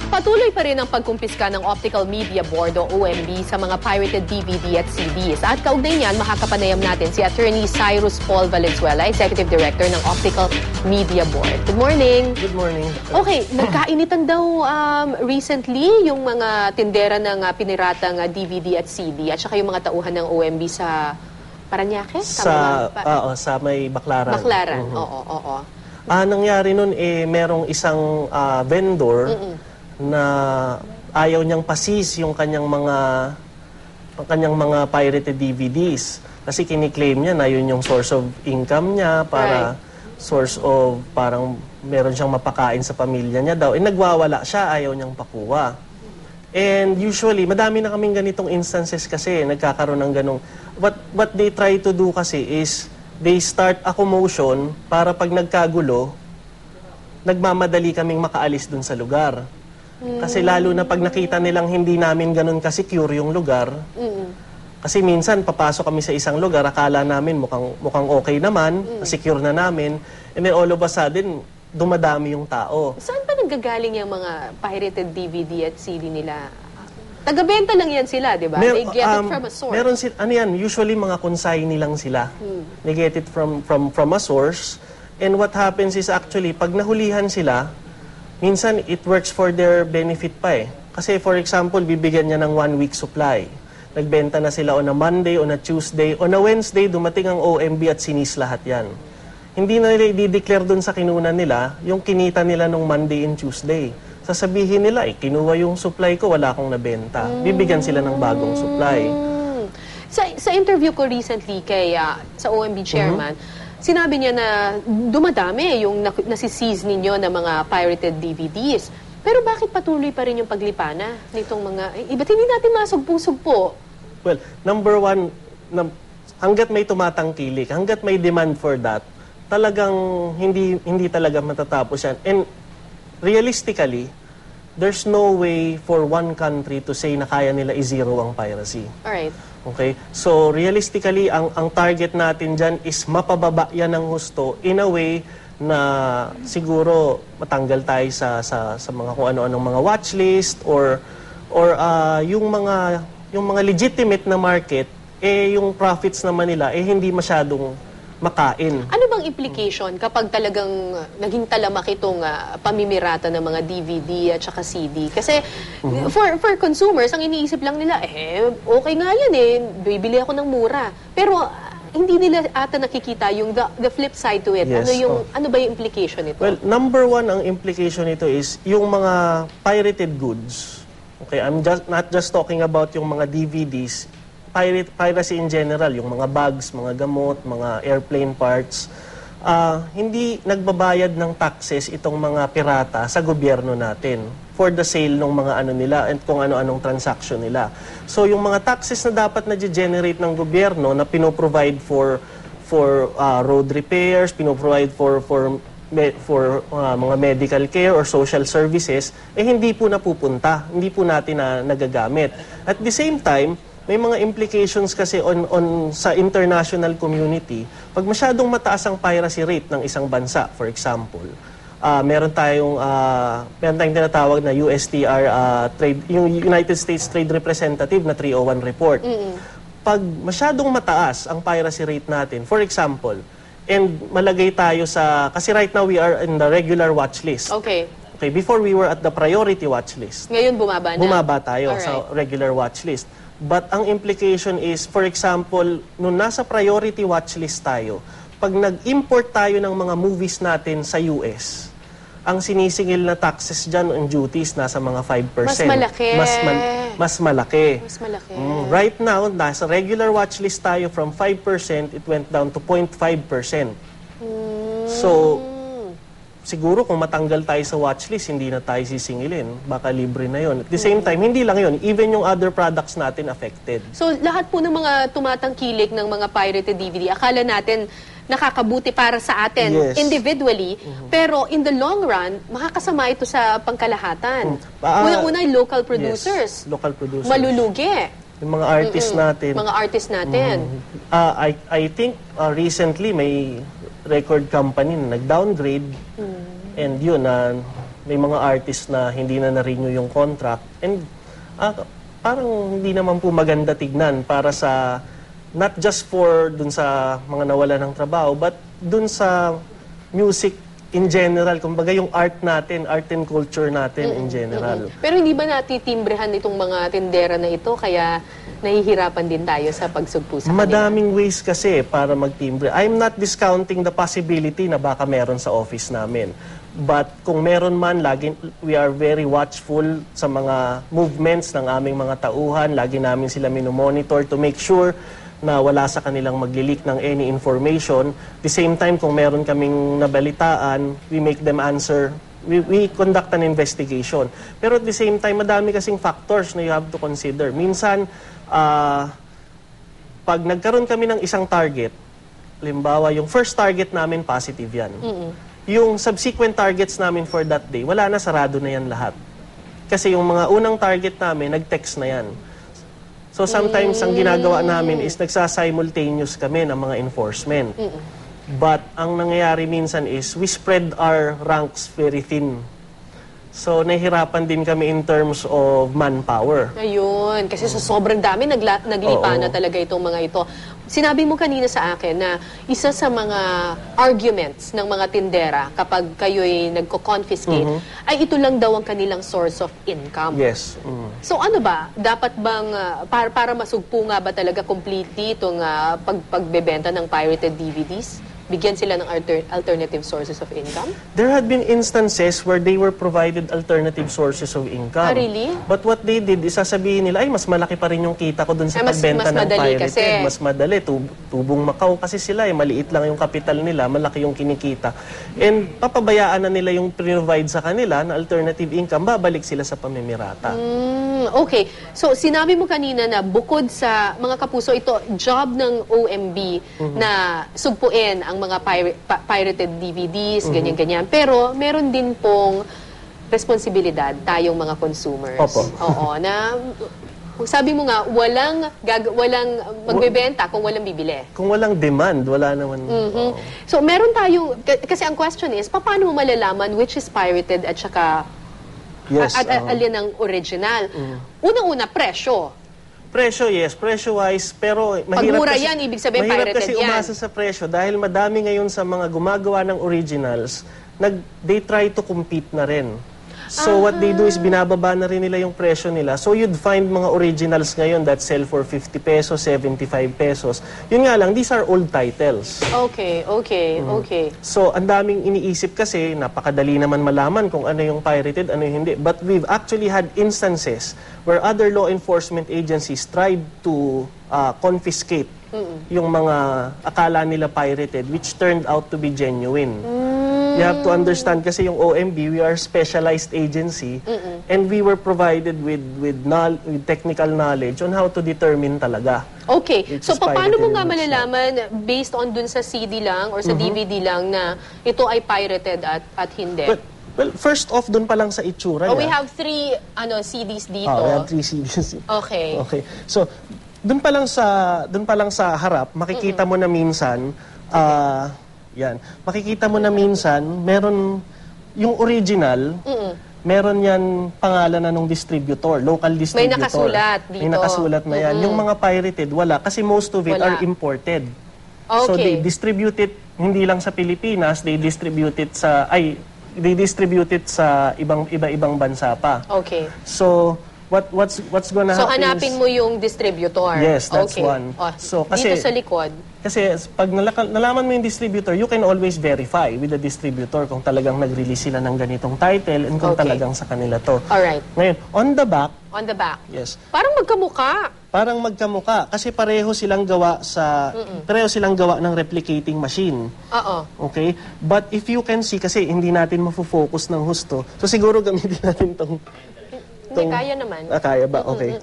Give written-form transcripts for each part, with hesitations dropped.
Patuloy pa rin ang pagkumpiska ng Optical Media Board o OMB sa mga pirated DVD at CDs. At kaugnay niyan, makakapanayam natin si Attorney Cyrus Paul Valenzuela, Executive Director ng Optical Media Board. Good morning. Good morning. Okay, nagkainitan daw recently yung mga tindera ng piniratang DVD at CD at saka yung mga tauhan ng OMB sa Parañaque? Sa may Baclaran. Baclaran, oo. Nangyari nun, merong isang vendor na ayaw niyang pasis yung kanyang mga pirated DVDs. Kasi kiniklaim niya na yun yung source of income niya para source of parang meron siyang mapakain sa pamilya niya daw. Nagwawala siya, ayaw niyang pakuha. And usually, madami na kaming ganitong instances kasi nagkakaroon ng ganong. What they try to do kasi is they start a commotion para pag nagkagulo, nagmamadali kaming makaalis dun sa lugar. Kasi lalo na pag nakita nilang hindi namin ganun ka-secure yung lugar, kasi minsan papasok kami sa isang lugar, akala namin mukhang okay naman, secure na namin, and then all of a sudden, dumadami yung tao. Saan ba nanggagaling yung mga pirated DVD at CD nila? Tagabenta lang yan sila, di ba? They get it from a source. Usually mga consignee lang sila. They get it from a source. And what happens is actually, pag nahulihan sila, minsan it works for their benefit pa eh. Kasi for example, bibigyan niya ng 1 week supply. Nagbenta na sila on a Monday, on a Tuesday, on a Wednesday, dumating ang OMB at sinis lahat yan. Hindi na nila i-declare dun sa kinunan nila yung kinita nila nung Monday and Tuesday. Sasabihin nila, kinuha yung supply ko, wala akong nabenta. Bibigyan sila ng bagong supply. Sa interview ko recently sa OMB chairman, sinabi niya na dumadami yung nasiseize ninyo ng mga pirated DVDs. Pero bakit patuloy pa rin yung paglipana nitong mga... Ba't hindi natin masugpo-sugpo? Well, number one, hanggat may tumatangkilik, hanggat may demand for that, talagang hindi talaga matatapos yan. And realistically, there's no way for one country to say na kaya nila i-zero ang piracy. Alright. Okay? So, realistically, ang target natin dyan is mapababa yan ng husto in a way na siguro matanggal tayo sa mga kung ano-anong mga watchlist or yung mga legitimate na market, yung profits naman nila, hindi masyadong makain. Ano bang implication kapag talagang naging talamak itong pamimirata ng mga DVD at saka CD? Kasi for consumers, ang iniisip lang nila, okay nga yan bibili ako ng mura. Pero hindi nila ata nakikita yung the flip side to it. Yes. Ano ba yung implication nito? Well, number one, ang implication nito is yung mga pirated goods. Okay, I'm not just talking about yung mga DVDs, piracy in general, yung mga bags, mga gamot, mga airplane parts, hindi nagbabayad ng taxes itong mga pirata sa gobyerno natin for the sale ng mga ano nila at kung ano-anong transaction nila. So yung mga taxes na dapat na-generate ng gobyerno na pinoprovide for road repairs, pinoprovide for mga medical care or social services, hindi po napupunta, hindi po natin nagagamit. At the same time, may mga implications kasi sa international community. Pag masyadong mataas ang piracy rate ng isang bansa, for example, meron tayong tinatawag na USTR, yung United States Trade Representative na 301 report. Pag masyadong mataas ang piracy rate natin, for example, and malagay tayo kasi right now we are in the regular watch list. Okay, before we were at the priority watch list. Ngayon bumaba na. Bumaba tayo sa regular watch list. But ang implication is, for example, nung nasa priority watch list tayo, pag nag-import tayo ng mga movies natin sa US, ang sinisingil na taxes dyan and duties nasa mga 5%. Mas malaki. Mas malaki. Mas malaki. Right now, nasa regular watch list tayo from 5%, it went down to 0.5%. So, siguro kung matanggal tayo sa watchlist, hindi na tayo sisingilin. Baka libre na yon. At the same time, hindi lang yon. Even yung other products natin affected. So, lahat po ng mga tumatangkilik ng mga pirated DVD, akala natin nakakabuti para sa atin individually, pero in the long run, makakasama ito sa pangkalahatan. Unang-una, local producers. Local producers. Malulugi. Yung mga artists natin. Mga artists natin. I think recently may record company na nag-downgrade and yun, may mga artist na hindi na-renew yung contract. And parang hindi naman po maganda tignan para sa, not just for dun sa mga nawala ng trabaho, but dun sa music in general, kumbaga yung art natin, art and culture natin in general. Pero hindi ba natitimbrehan itong mga tindera na ito, kaya nahihirapan din tayo sa pagsugpo sa kanila? Madaming ways kasi para magtimbre. I'm not discounting the possibility na baka meron sa office namin. But kung meron man, we are very watchful sa mga movements ng aming mga tauhan. Lagi namin sila minomonitor to make sure na wala sa kanilang magli-leak ng any information. The same time, kung meron kaming nabalitaan, we make them answer. We conduct an investigation. Pero at the same time, madami kasing factors na you have to consider. Minsan, pag nagkaroon kami ng isang target, halimbawa, yung first target namin, positive yan. Yung subsequent targets namin for that day, wala na, sarado na yan lahat. Kasi yung mga unang target namin, nag-text na yan. So sometimes ang ginagawa namin is nagsasimultaneous kami ng mga enforcement. But ang nangyayari minsan is we spread our ranks very thin. So nahihirapan din kami in terms of manpower. Ayun, kasi sa sobrang dami naglipa na talaga itong mga ito. Sinabi mo kanina sa akin na isa sa mga arguments ng mga tindera kapag kayo'y nagko-confiscate ay ito lang daw ang kanilang source of income. Yes. So ano ba? Dapat bang para masugpo nga ba talaga completely itong pagbebenta ng pirated DVDs? Bigyan sila ng alternative sources of income? There had been instances where they were provided alternative sources of income. Really? But what they did is sasabihin nila, ay, mas malaki pa rin yung kita ko dun sa pagbenta ng pirated. Kasi mas madali. Tubong Macau kasi sila, maliit lang yung kapital nila, malaki yung kinikita. And papabayaan na nila yung provide sa kanila na alternative income, babalik sila sa pamimirata. Okay. So, sinabi mo kanina na bukod sa mga kapuso, ito, job ng OMB na sugpuin ang mga pirated DVDs, ganyan-ganyan. Pero, meron din pong responsibilidad tayong mga consumers. Opo. Oo, na sabi mo nga, walang magbebenta kung walang bibili. Kung walang demand, wala naman. So, meron tayong, kasi ang question is, paano mo malalaman which is pirated at saka alin ang original? Unang-una, presyo. Presyo, yes. Presyo-wise, pero mahirap Pag mura kasi, yan, ibig sabihin mahirap pirated kasi yan. umasa sa presyo dahil madami ngayon sa mga gumagawa ng originals, they try to compete na rin. So what they do is binababa na rin nila yung presyo nila. So you'd find mga originals ngayon that sell for 50 pesos, 75 pesos. Yun nga lang, these are old titles. Okay. So ang daming iniisip kasi, napakadali naman malaman kung ano yung pirated, ano yung hindi. But we've actually had instances where other law enforcement agencies tried to confiscate yung mga akala nila pirated, which turned out to be genuine. You have to understand kasi yung OMB, we are a specialized agency and we were provided with technical knowledge on how to determine talaga. Okay. So, paano mo nga and malalaman based on dun sa CD lang or sa DVD lang na ito ay pirated at hindi? Well, first off, dun pa lang sa itsura niya. We have 3 CDs dito. We have 3 CDs. Okay. So, dun pa lang sa harap, makikita mo na minsan, yan. Makikita mo na minsan, meron yung original, meron yan pangalan na nung distributor, local distributor. May nakasulat dito. May nakasulat na yan. Yung mga pirated, wala. Kasi most of it are imported. Okay. So they distribute it, hindi lang sa Pilipinas, they distribute it sa iba-ibang bansa pa. Okay. So, what's gonna happen hanapin mo yung distributor. Yes, that's okay. one. So, kasi, dito sa likod. Kasi pag nalaman mo yung distributor, you can always verify with the distributor kung talagang nag-release sila ng ganitong title and kung talagang sa kanila to. Alright. Ngayon, on the back, Yes. Parang magkamukha. Parang magkamukha kasi pareho silang gawa ng replicating machine. Okay? But if you can see, kasi hindi natin mafo-focus ng husto, so siguro gamitin natin tong kaya naman. Kaya ba? Okay.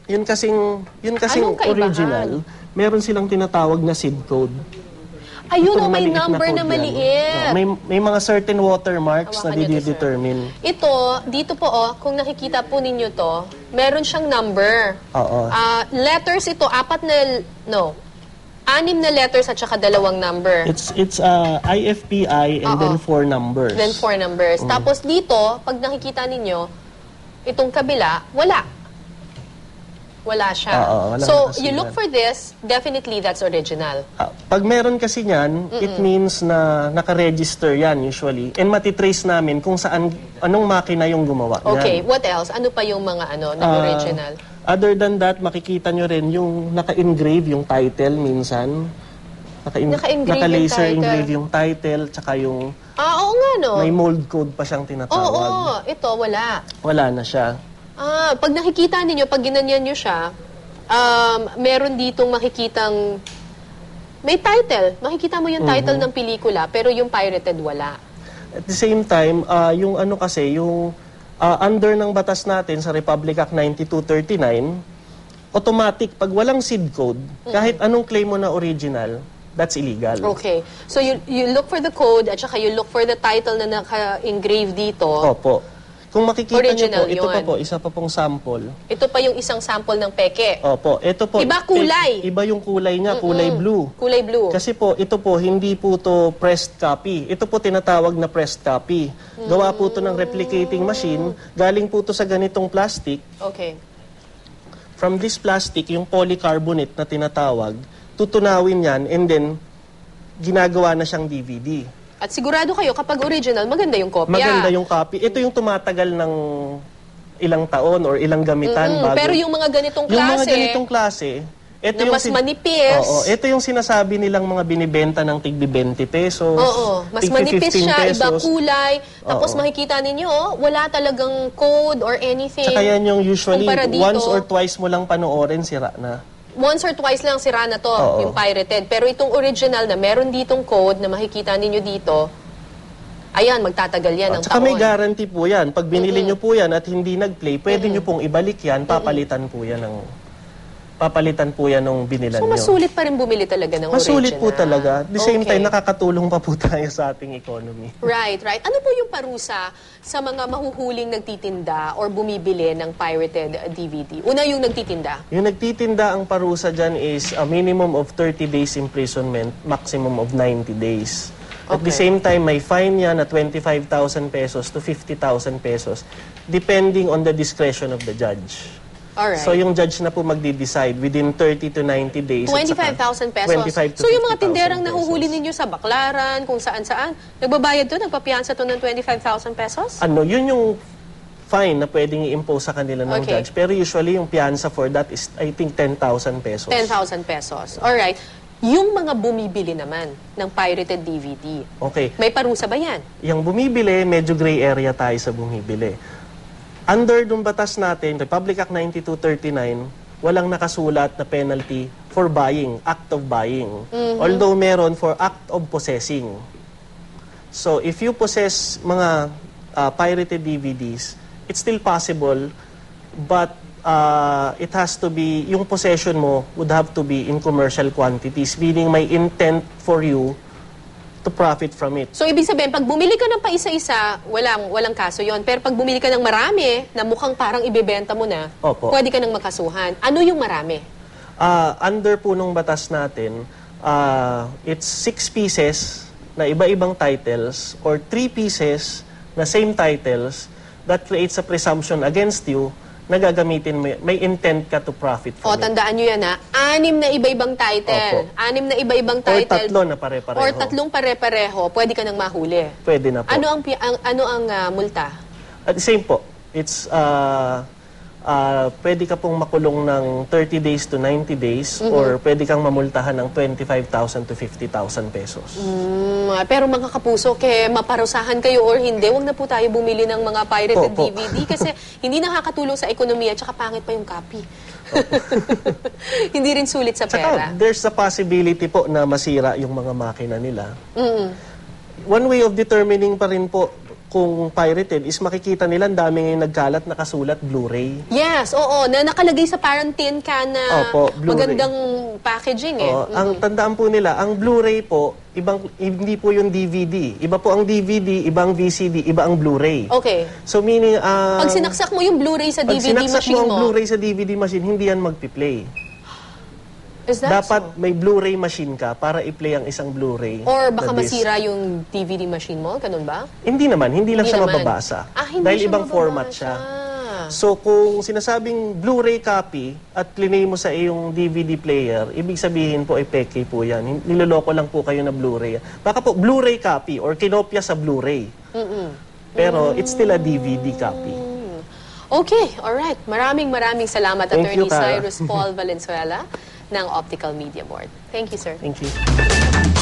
Yun kasing original, meron silang tinatawag na seed code. Ayun, may number na maliit. May mga certain watermarks na didetermine. Ito, dito po, kung nakikita po ninyo to, meron siyang number. Oo. Letters ito, 4 na, 6 na letters at saka 2 number. It's IFPI and then 4 numbers. Then 4 numbers. Tapos dito, pag nakikita ninyo, itong kabila, wala. Wala siya. wala So, nakasulat. you look for this, definitely that's original. Pag meron kasi niyan, it means na naka-register yan usually. And matitrace namin kung saan, anong makina yung gumawa Okay, niyan. what else? Ano pa yung mga na original? Other than that, makikita nyo rin yung naka-engrave yung title minsan. Naka-engrave yung Naka-laser title. engrave yung title, tsaka yung Oo nga, no? may mold code pa siyang tinatawag. Oo, ito, wala. Wala na siya. Pag nakikita ninyo, pag ginanyan nyo siya, meron ditong makikitang, may title. Makikita mo yung title ng pelikula, pero yung pirated wala. At the same time, yung ano kasi, yung under ng batas natin sa Republic Act 9239, automatic, pag walang SID code, kahit anong claim mo na original, that's illegal. Okay. So you look for the code at saka you look for the title na naka-engrave dito. Opo. Kung makikita Original niyo po, ito pa yun. po, isa pa pong sample. Ito pa yung isang sample ng peke. Opo, ito po. Iba kulay. Iba yung kulay niya, kulay blue. Kulay blue. Kasi po, ito po, hindi po to pressed copy. Ito po tinatawag na pressed copy. Gawa po to ng replicating machine. Galing po to sa ganitong plastic. Okay. From this plastic, yung polycarbonate na tinatawag, tutunawin yan and then ginagawa na siyang DVD. At sigurado kayo, kapag original, maganda yung kopya. Maganda yung copy. Ito yung tumatagal ng ilang taon or ilang gamitan bago. Pero yung mga ganitong Yung klase, mga ganitong klase, ito na yung mas manipis. Oo, ito yung sinasabi nilang mga binibenta ng tigbi 20 pesos. Oo, mas tigbi manipis 15 siya, iba pesos. kulay. Tapos makikita ninyo, wala talagang code or anything. Tsaka yan yung usually Kumpara dito, once or twice mo lang panoorin, sira na. once or twice lang sira na to, Oo. yung pirated. Pero itong original na meron ditong code na makikita ninyo dito, ayan, magtatagal yan ng Tsaka taon. may guarantee po yan. Pag binili nyo po yan at hindi nag-play, pwede nyo pong ibalik yan, papalitan po yan ng binilan So, nyo. masulit pa rin bumili talaga ng Masulit po original. talaga. At the same Okay. time, nakakatulong pa po tayo sa ating economy. Right, right. Ano po yung parusa sa mga mahuhuling nagtitinda or bumibili ng pirated DVD? Una yung nagtitinda. Yung nagtitinda, ang parusa dyan is a minimum of 30 days imprisonment, maximum of 90 days. At the Okay. same time, may fine yan na 25,000 pesos to 50,000 pesos, depending on the discretion of the judge. Alright. So yung judge na po magdi-decide within 30 to 90 days. at saka 25,000 pesos. 25 to So yung mga 50,000 tinderang pesos. nahuhuli ninyo sa Baklaran, kung saan-saan, nagbabayad to, nagpapiyansa to ng 25,000 pesos? Ano, yun yung fine na pwedeng i-impose sa kanila ng Okay. judge. Pero usually yung piyansa for that is, I think, 10,000 pesos. 10,000 pesos. Alright. Yung mga bumibili naman ng pirated DVD, Okay. may parusa ba yan? Yung bumibili, medyo gray area tayo sa bumibili. Under dun batas natin, Republic Act 9239, walang nakasulat na penalty for buying, act of buying. Although meron for act of possessing. So if you possess mga pirated DVDs, it's still possible, but it has to be, yung possession mo would have to be in commercial quantities, meaning may intent for you to profit from it. So, ibig sabihin, pag bumili ka ng paisa-isa, walang kaso yon. Pero pag bumili ka ng marami, na mukhang parang ibebenta mo na, Opo. pwede ka nang makasuhan. Ano yung marami? Under po nung batas natin, it's 6 pieces na iba-ibang titles or 3 pieces na same titles that creates a presumption against you na gagamitin mo, may intent ka to profit O, from it. tandaan nyo yan ha. 6 na iba-ibang title. Opo. 6 na iba-ibang Or title. 3 na pare-pareho. Or 3 pare-pareho, pwede ka nang mahuli. Pwede na po. Ano ang multa? At the same po, it's pwede ka pong makulong ng 30 days to 90 days or pwede kang mamultahan ng 25,000 to 50,000 pesos. Pero mga kapuso, kaya maparusahan kayo or hindi, wag na po tayo bumili ng mga pirated Opo. DVD kasi hindi nakakatulong sa ekonomiya at saka pangit pa yung copy. Hindi rin sulit sa pera. Tsaka, there's a possibility po na masira yung mga makina nila. One way of determining pa rin po kung pirated is makikita nila ang dami ngayon nagkalat nakasulat Blu-ray. Yes, oo, na nakalagay sa parang tin can na Opo, Blu-ray. magandang packaging eh. Ang tandaan po nila, ang Blu-ray po, hindi po yung DVD. Iba po ang DVD, ibang VCD, iba ang Blu-ray. Okay. So meaning, Pag sinaksak mo yung Blu-ray sa pag DVD sinaksak machine mo ang mo, Blu-ray sa DVD machine, hindi yan magpi-play. Is that dapat may Blu-ray machine ka para i-play ang isang Blu-ray. Or baka na disc. masira yung DVD machine mo? Ganun ba? Hindi naman, hindi lang Hindi siya naman. mababasa. Hindi Dahil siya ibang mababasa. format siya. So kung sinasabing Blu-ray copy at plinay mo sa iyong DVD player, ibig sabihin po ay peke po yan. Niloloko lang po kayo na Blu-ray. Baka po Blu-ray copy or kinopya sa Blu-ray. Pero it's still a DVD copy. Okay, alright. Maraming salamat, Thank you, Attorney Cara. Cyrus Paul Valenzuela ng Optical Media Board. Thank you, sir. Thank you.